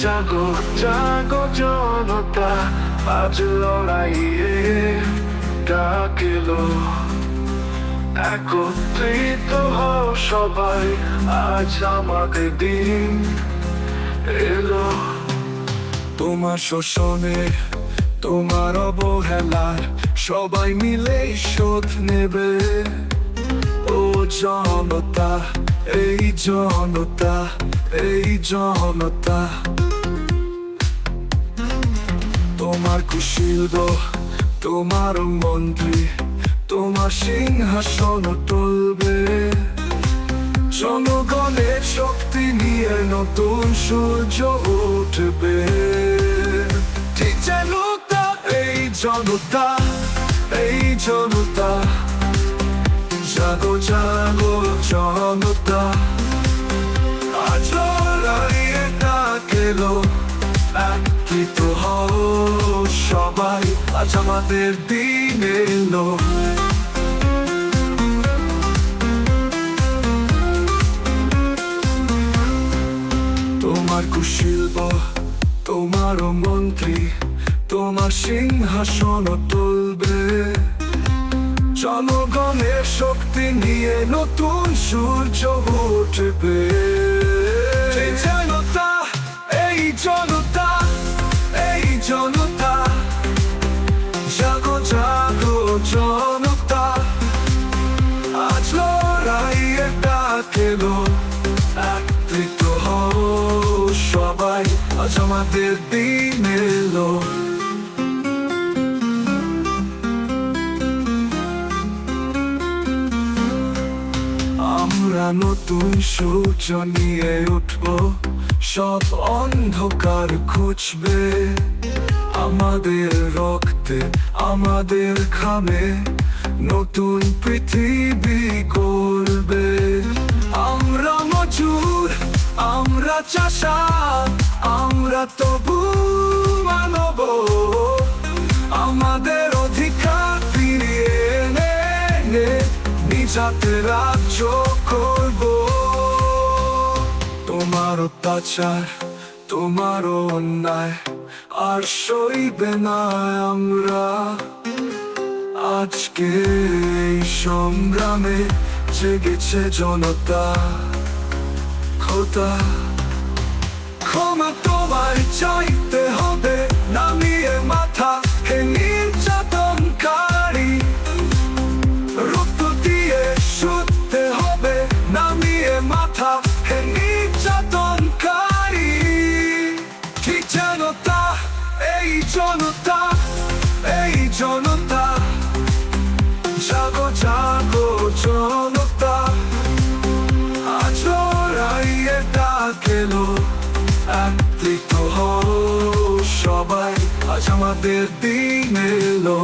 জাগো জাগো জনতা, আজ লড়াইয়ে ডাক এলো। একত্রিত হও সবাই, আজ আমাদের দিন এলো। তোমার শোষণে, তোমার অবহেলার সবাই মিলে শোধ নেবে। ও জনতা, এই জনতা, এই জনতা। তোমার কুশীলব, তোমার মন্ত্রী, তোমার সিংহাসন টলবে। জনগণের শক্তি নিয়ে নতুন সূর্য উঠবে। ঠিক জনতা, এই জনতা, এই জনতা। জাগো জাগো জনতা, আজ লড়াইয়ে ডাক এলো। একত্রিত হও সবাই, আজ আমাদের দিন এলো। তোমার কুশীলব, তোমার মন্ত্রী, তোমার সিংহাসন টলবে। জনগণের শক্তি নিয়ে নতুন সূর্য উঠবে। এই জনতা, এই জনতা, এই জনতা। জাগো জাগো জনতা, আজ লড়াইয়ে ডাক এলো। একত্রিত হও সবাই, আজ আমাদের দিন এলো। আমরা নতুন সূর্য নিয়ে উঠব, সব অন্ধকার খুঁজবে। আমাদের রক্তে, আমাদের ঘামে নতুন পৃথিবী গড়বে। আমরা মজুর, আমরা চাষা, আমরা তবু মানব। আমাদের অধিকার ফিরিয়ে এনে নিজাতে রাজ্য করব। তোমার অত্যাচার, তোমার অন্যায় আর সইবে না আমরা। আজকে এই সংগ্রামে জেগেছে জনতা। খোদা, ক্ষমা তোমায় চাইতে হবে, নামিয়ে মাথা হে নির্যাতনকারী। রক্ত দিয়ে শুধতে হবে, নামিয়ে মাথা হে নির্যাতনকারী। ঠিক জনতা, এই জনতা, এই জনতা। জাগো জাগো জনতা, আজ লড়াইয়ে ডাক এলো। একত্রিত হও সবাই, আজ আমাদের দিন এলো।